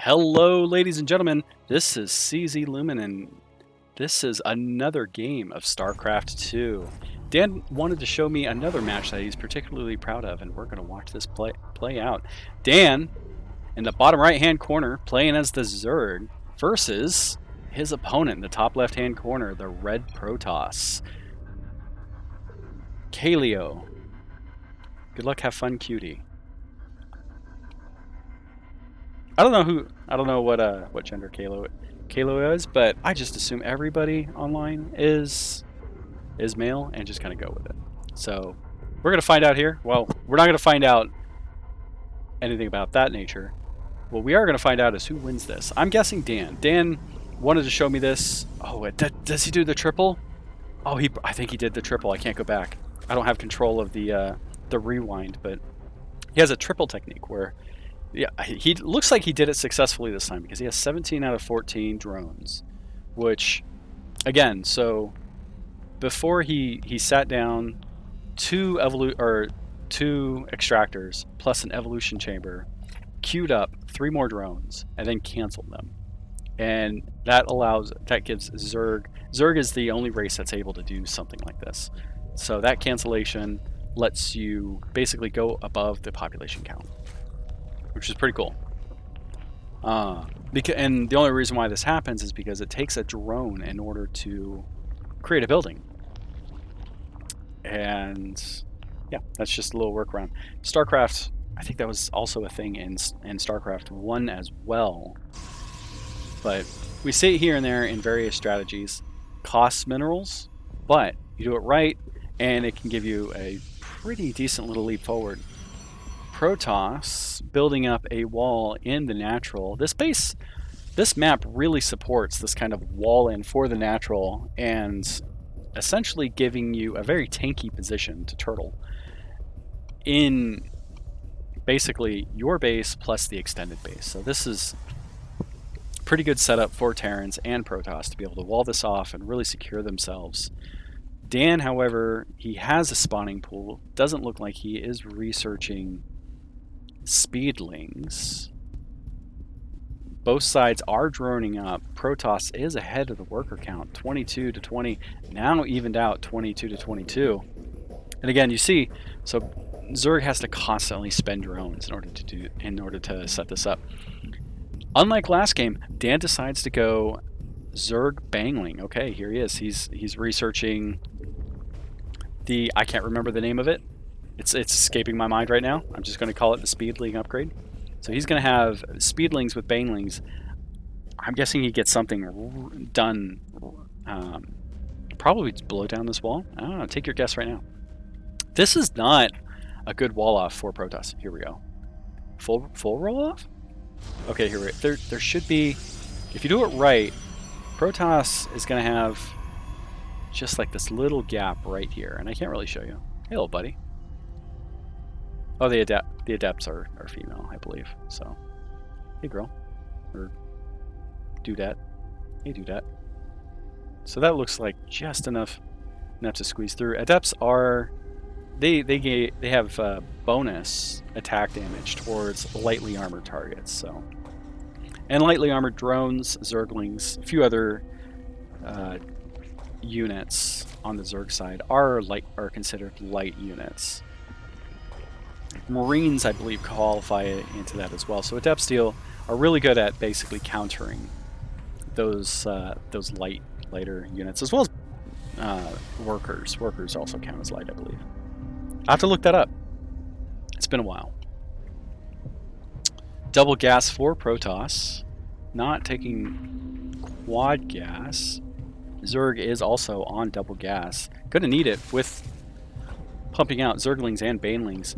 Hello, ladies and gentlemen. This is CZ Lumen, and this is another game of StarCraft 2. Dan wanted to show me another match that he's particularly proud of, and we're going to watch this play out. Dan, in the bottom right-hand corner, playing as the Zerg, versus his opponent in the top left-hand corner, the Red Protoss. Kaleo. Good luck, have fun, cutie. I don't know what gender Kaleo is, but I just assume everybody online is male and just kind of go with it. So we're gonna find out here. Well, we're not gonna find out anything about that nature. What we are gonna find out is who wins this. I'm guessing Dan. Dan wanted to show me this. Oh, does he do the triple? Oh, I think he did the triple. I can't go back. I don't have control of the rewind, but he has a triple technique where. Yeah, he looks like he did it successfully this time because he has 17 out of 14 drones, which, again, so before he sat down two extractors plus an evolution chamber, queued up 3 more drones, and then canceled them, and that gives Zerg. Zerg is the only race that's able to do something like this. So that cancellation lets you basically go above the population count, which is pretty cool. And the only reason why this happens is because it takes a drone in order to create a building. And yeah, that's just a little workaround. StarCraft, I think that was also a thing in StarCraft 1 as well. But we see it here and there in various strategies. Costs minerals, but you do it right, and it can give you a pretty decent little leap forward. Protoss building up a wall in the natural. This map really supports this kind of wall in for the natural and essentially giving you a very tanky position to turtle in basically your base plus the extended base. So this is pretty good setup for Terrans and Protoss to be able to wall this off and really secure themselves. Dan, however, he has a spawning pool. Doesn't look like he is researching Speedlings. Both sides are droning up. Protoss is ahead of the worker count, 22 to 20, now evened out 22 to 22. And again, you see, so Zerg has to constantly spend drones in order to set this up. Unlike last game, Dan decides to go Zerg Bangling. Okay, here he is. He's researching I can't remember the name of it. It's escaping my mind right now. I'm just going to call it the Speedling upgrade. So he's going to have Speedlings with Banelings. I'm guessing he gets something done. Probably blow down this wall. I don't know. Take your guess right now. This is not a good wall off for Protoss. Here we go. Full roll off? Okay, here we go. There should be. If you do it right, Protoss is going to have just like this little gap right here, and I can't really show you. Hey, little buddy. Oh, the Adepts are female, I believe. So, hey girl, or dudette. Hey dudette. So that looks like just enough to squeeze through. Adepts are they have bonus attack damage towards lightly armored targets. So, and lightly armored drones, Zerglings, a few other units on the Zerg side are considered light units. Marines, I believe, qualify into that as well. So Adepts are really good at basically countering those lighter units, as well as workers. Workers also count as light, I believe. I have to look that up. It's been a while. Double gas for Protoss, not taking quad gas. Zerg is also on double gas. Gonna need it with pumping out Zerglings and Banelings.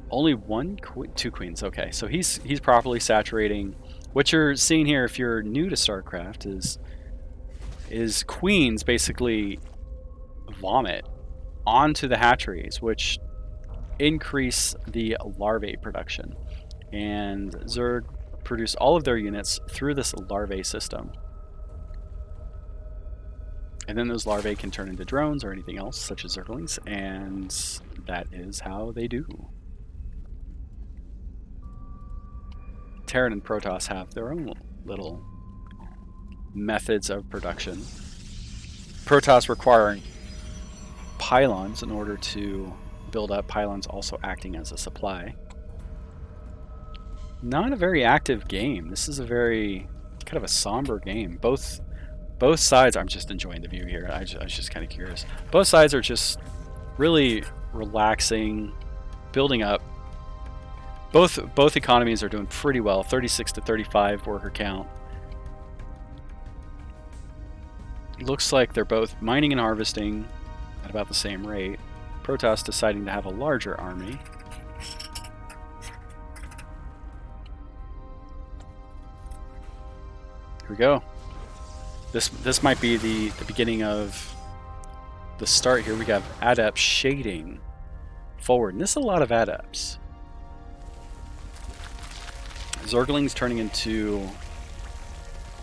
Only two queens. Okay, so he's properly saturating. What you're seeing here, if you're new to StarCraft, is queens basically vomit onto the hatcheries, which increase the larvae production. And Zerg produce all of their units through this larvae system. And then those larvae can turn into drones or anything else, such as Zerglings, and that is how they do. Terran and Protoss have their own little methods of production. Protoss requiring pylons in order to build up, pylons also acting as a supply. Not a very active game. This is a very kind of a somber game. Both sides, I'm just enjoying the view here. I was just kind of curious. Both sides are just really relaxing, building up. Both economies are doing pretty well. 36 to 35 worker count. Looks like they're both mining and harvesting at about the same rate. Protoss deciding to have a larger army. Here we go. This might be the beginning of the start here. We got Adepts shading forward, and this is a lot of Adepts. Zerglings turning into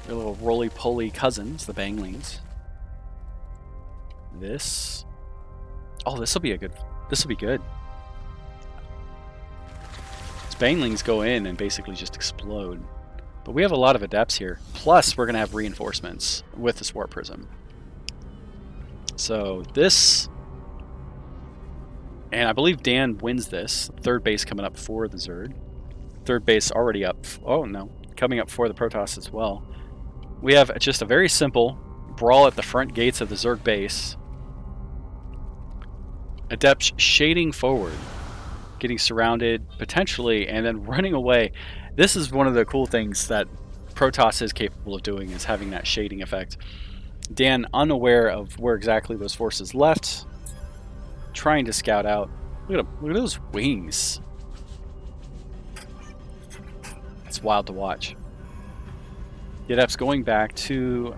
their little roly-poly cousins, the Banglings. This will be good. These Banglings go in and basically just explode. But we have a lot of Adepts here. Plus, we're going to have reinforcements with this Warp Prism. So this... And I believe Dan wins this. Third base coming up for the Zerg. Third base already up. Oh, no. Coming up for the Protoss as well. We have just a very simple brawl at the front gates of the Zerg base. Adepts shading forward. Getting surrounded, potentially, and then running away. This is one of the cool things that Protoss is capable of doing, is having that shading effect. Dan, unaware of where exactly those forces left, trying to scout out. Look at him. Look at those wings. It's wild to watch. The Adepts going back to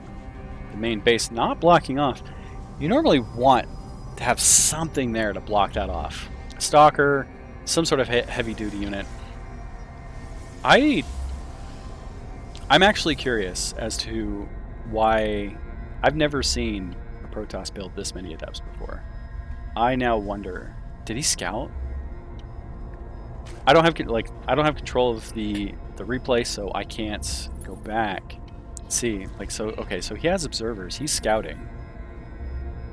the main base, not blocking off. You normally want to have something there to block that off. A Stalker, some sort of heavy-duty unit. I'm actually curious as to why I've never seen a Protoss build this many Adepts before. I now wonder, did he scout? I don't have control of the replay, so I can't go back. See, okay, so he has observers. He's scouting.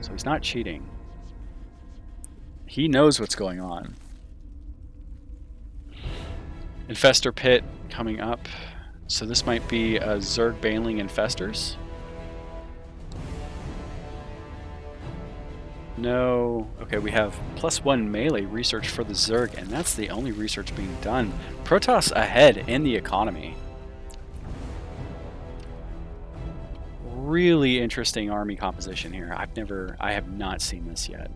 So he's not cheating. He knows what's going on. Infestor Pit coming up. So this might be a Zerg Baneling Infestors. No. Okay, we have +1 melee research for the Zerg, and that's the only research being done. Protoss ahead in the economy. Really interesting army composition here. I have not seen this yet.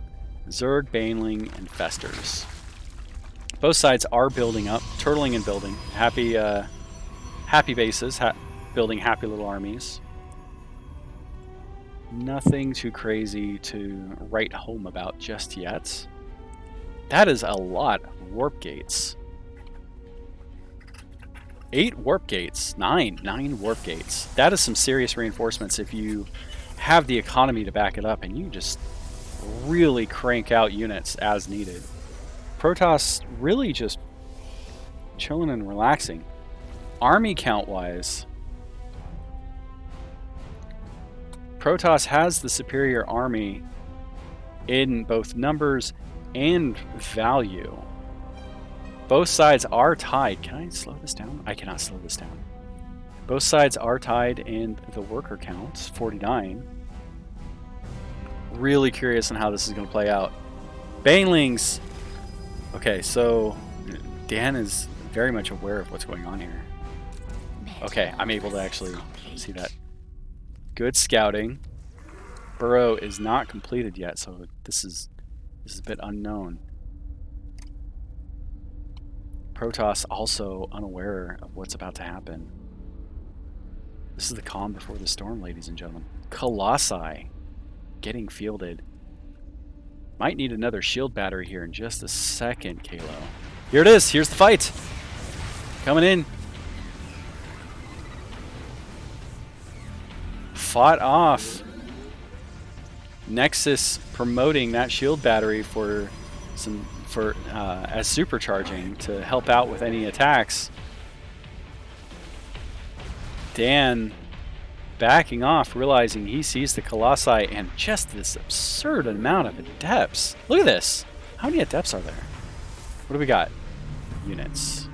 Zerg Baneling Infestors. Both sides are building up, turtling and building. Happy bases, building happy little armies. Nothing too crazy to write home about just yet. That is a lot of warp gates. 8 warp gates. 9 warp gates. That is some serious reinforcements if you have the economy to back it up and you just really crank out units as needed. Protoss really just chilling and relaxing. Army count-wise, Protoss has the superior army in both numbers and value. Both sides are tied. Can I slow this down? I cannot slow this down. Both sides are tied in the worker count, 49. Really curious on how this is going to play out. Banelings. Okay, so Dan is very much aware of what's going on here. Okay, I'm able to actually see that. Good scouting. Burrow is not completed yet, so this is a bit unknown. Protoss also unaware of what's about to happen. This is the calm before the storm, ladies and gentlemen. Colossi getting fielded. Might need another shield battery here in just a second, Kalo. Here it is. Here's the fight. Coming in. Fought off. Nexus promoting that shield battery as supercharging to help out with any attacks. Dan backing off, realizing he sees the Colossi and just this absurd amount of Adepts. Look at this. How many Adepts are there? What do we got? Units.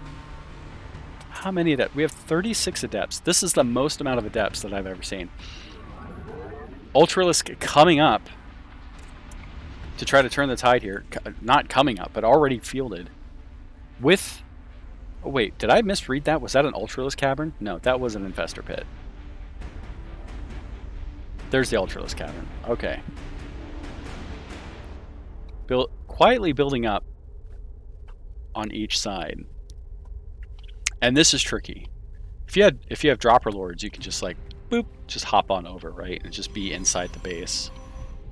How many Adepts? We have 36 Adepts. This is the most amount of Adepts that I've ever seen. Ultralisk coming up to try to turn the tide here. Not coming up, but already fielded. With... Oh, wait, did I misread that? Was that an Ultralisk Cavern? No, that was an Infestor Pit. There's the Ultralisk Cavern. Okay. Quietly building up on each side. And this is tricky. If you have Dropper Lords, you can just like boop, just hop on over, right? And just be inside the base.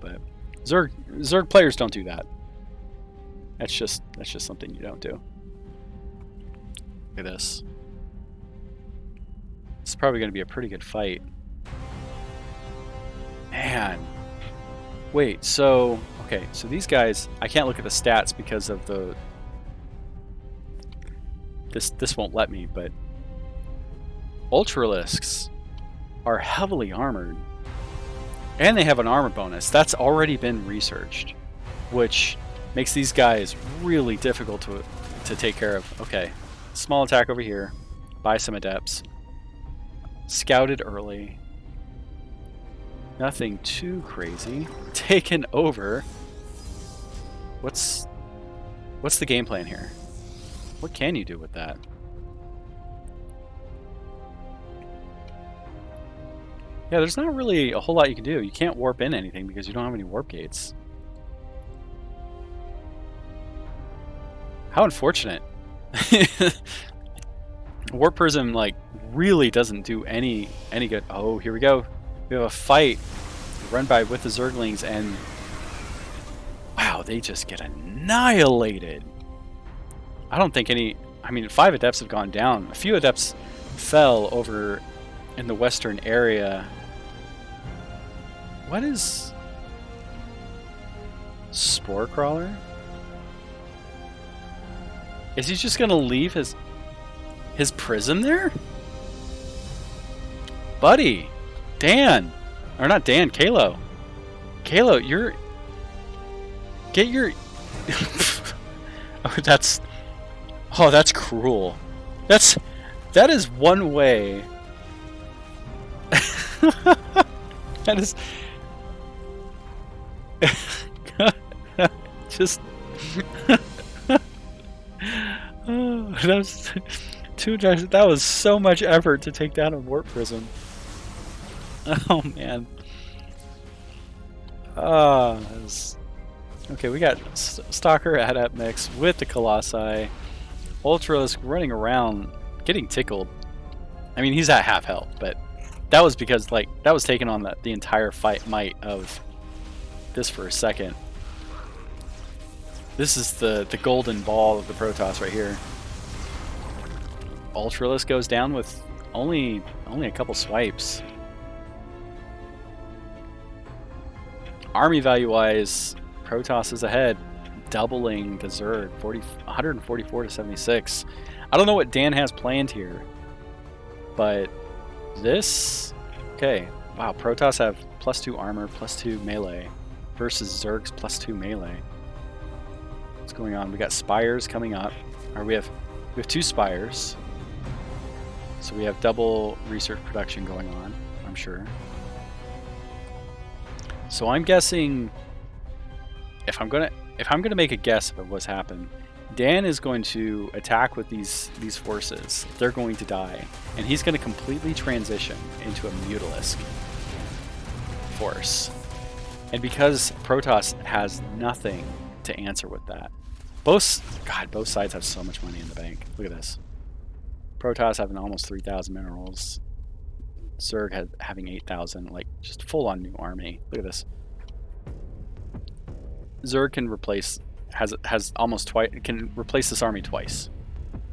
But Zerg players don't do that. That's just something you don't do. Look at this. It's probably going to be a pretty good fight. Man. Wait, so... Okay, so these guys... I can't look at the stats because of the... This won't let me, but... Ultralisks are heavily armored. And they have an armor bonus. That's already been researched. Which makes these guys really difficult to take care of. Okay, small attack over here. Buy some Adepts. Scouted early. Nothing too crazy. Taken over. What's the game plan here? What can you do with that? Yeah, there's not really a whole lot you can do. You can't warp in anything because you don't have any warp gates. How unfortunate. Warp Prism, like, really doesn't do any good. Oh, here we go. We have a fight run by with the Zerglings, and wow, they just get annihilated. I don't think any... I mean, 5 Adepts have gone down. A few Adepts fell over in the western area. What is... Spore Crawler? Is he just gonna leave his prism there? Buddy! Dan! Or not Dan, Kalo. Kalo, you're... Get your... Oh, that's... Oh, that's cruel. That is one way... That is... Just... Oh, that's... That was so much effort to take down a Warp Prism. Oh, man. Oh, that was... Okay, we got Stalker Adept mix with the Colossi. Ultralisk running around, getting tickled. I mean, he's at half health, but that was because, like, that was taking on the entire might of this for a second. This is the golden ball of the Protoss right here. Ultralisk goes down with only a couple swipes. Army value-wise, Protoss is ahead, doubling the Zerg, 144 to 76. I don't know what Dan has planned here, but this... Okay, wow, Protoss have +2 armor, +2 melee, versus Zerg's +2 melee. What's going on? We got Spires coming up. Or we have 2 Spires. So we have double research production going on, I'm sure. So I'm guessing, if I'm gonna make a guess of what's happened, Dan is going to attack with these forces. They're going to die, and he's going to completely transition into a Mutalisk force. And because Protoss has nothing to answer with that, both sides have so much money in the bank. Look at this. Protoss having almost 3,000 minerals. Zerg having 8,000, like just full on new army. Look at this. Zerg can has almost twice, can replace this army twice.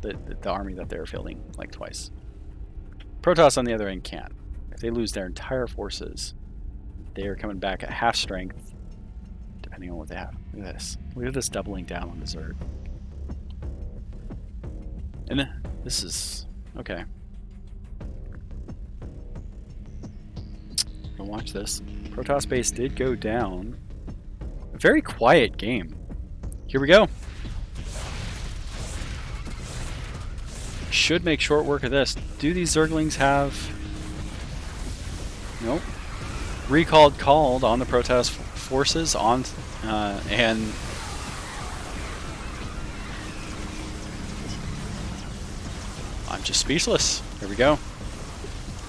The army that they're fielding, like twice. Protoss on the other end can't. If they lose their entire forces, they are coming back at half strength, depending on what they have. Look at this. Look at this doubling down on the Zerg. And this is okay. Now watch this. Protoss base did go down. A very quiet game. Here we go. Should make short work of this. Do these Zerglings have... Nope. Called on the Protoss forces on... and... I'm just speechless. Here we go.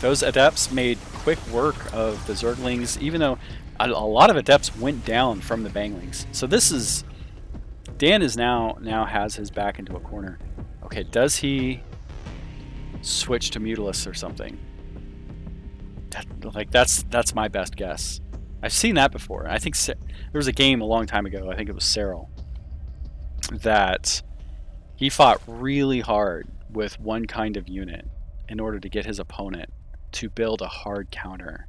Those Adepts made quick work of the Zerglings, even though a lot of Adepts went down from the Banglings. So this is... Dan is now has his back into a corner. Okay, does he switch to Mutalisk or something? That's my best guess. I've seen that before. I think there was a game a long time ago, I think it was Cyril, that he fought really hard with one kind of unit in order to get his opponent to build a hard counter.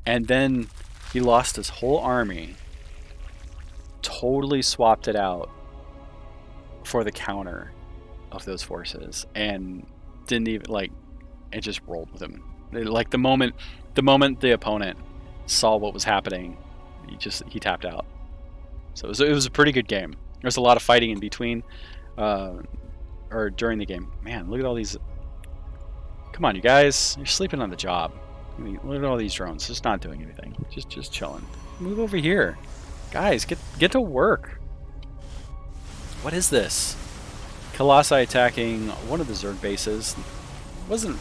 And then he lost his whole army, totally swapped it out for the counter of those forces, and didn't even, like, it just rolled with him. Like, the moment the opponent saw what was happening, he tapped out. So it was a pretty good game. There's a lot of fighting in between, or during the game. Man, look at all these. Come on, you guys, you're sleeping on the job. I mean, look at all these drones, just not doing anything, just chilling. Move over here, guys. Get to work. What is this? Colossi attacking one of the Zerg bases. Wasn't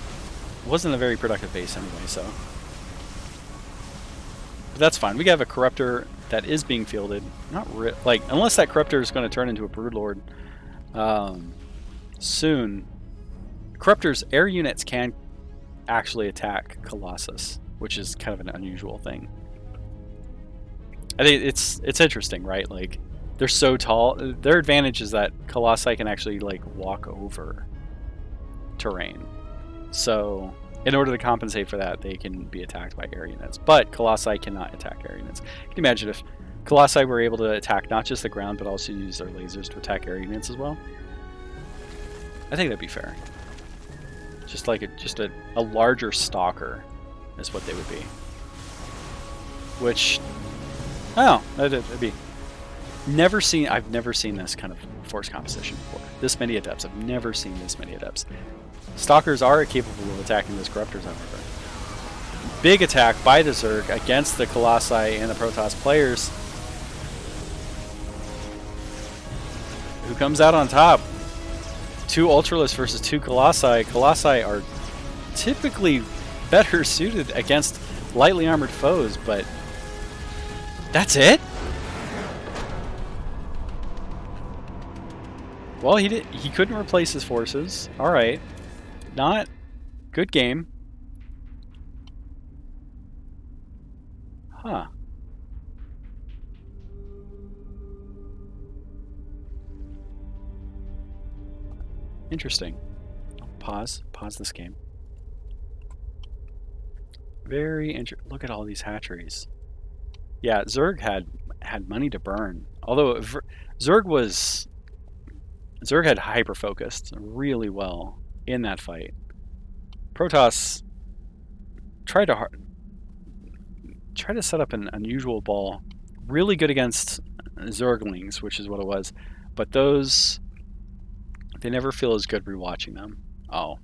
a very productive base anyway, so. But that's fine. We have a Corruptor that is being fielded. Not like, unless that Corruptor is going to turn into a Broodlord soon. Corruptor's air units can actually attack Colossus, which is kind of an unusual thing. I think it's interesting, right? Like, they're so tall. Their advantage is that Colossi can actually, like, walk over terrain. So, in order to compensate for that, they can be attacked by air units. But Colossi cannot attack air units. Can you imagine if Colossi were able to attack not just the ground, but also use their lasers to attack air units as well? I think that'd be fair. Just like a larger stalker is what they would be. Which, oh, that'd be... I've never seen this kind of force composition before. This many Adepts. I've never seen this many Adepts. Stalkers are capable of attacking those Corruptors, however. Big attack by the Zerg against the Colossi and the Protoss players. Who comes out on top? 2 Ultralists versus 2 Colossi. Colossi are typically better suited against lightly armored foes, but that's it? Well, he couldn't replace his forces. All right. Not good game. Huh. Interesting. Pause this game. Very interesting. Look at all these hatcheries. Yeah, Zerg had money to burn. Although Zerg had hyper-focused really well in that fight. Protoss tried to set up an unusual ball. Really good against Zerglings, which is what it was. But those, they never feel as good rewatching them. Oh.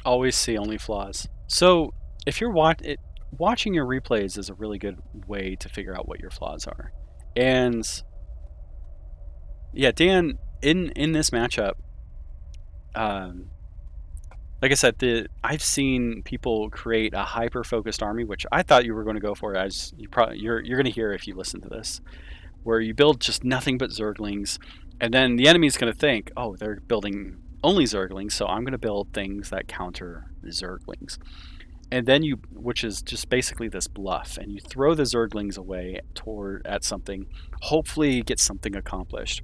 Always see only flaws. So if you're watching your replays is a really good way to figure out what your flaws are. And yeah, Dan, in this matchup, like like I said, I've seen people create a hyper-focused army, which I thought you were going to go for, as you're going to hear if you listen to this, where you build just nothing but Zerglings, and then the enemy's going to think, oh, they're building only Zerglings, so I'm going to build things that counter the Zerglings. And then which is just basically this bluff, and you throw the Zerglings away at something, hopefully get something accomplished,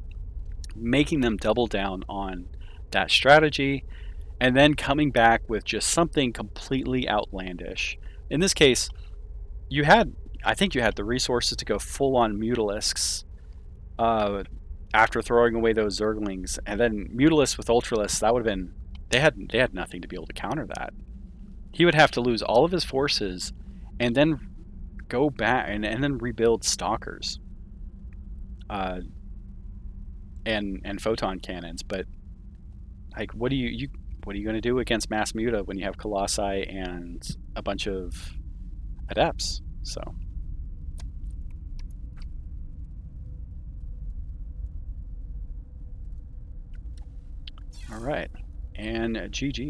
making them double down on that strategy, and then coming back with just something completely outlandish. In this case, I think you had the resources to go full on Mutalisks after throwing away those Zerglings, and then Mutalisks with Ultralisks, that would have been, they had nothing to be able to counter that. He would have to lose all of his forces and then go back and then rebuild Stalkers and photon cannons. But like, what are you going to do against Mass Muta when you have Colossi and a bunch of Adepts? So all right, and GG.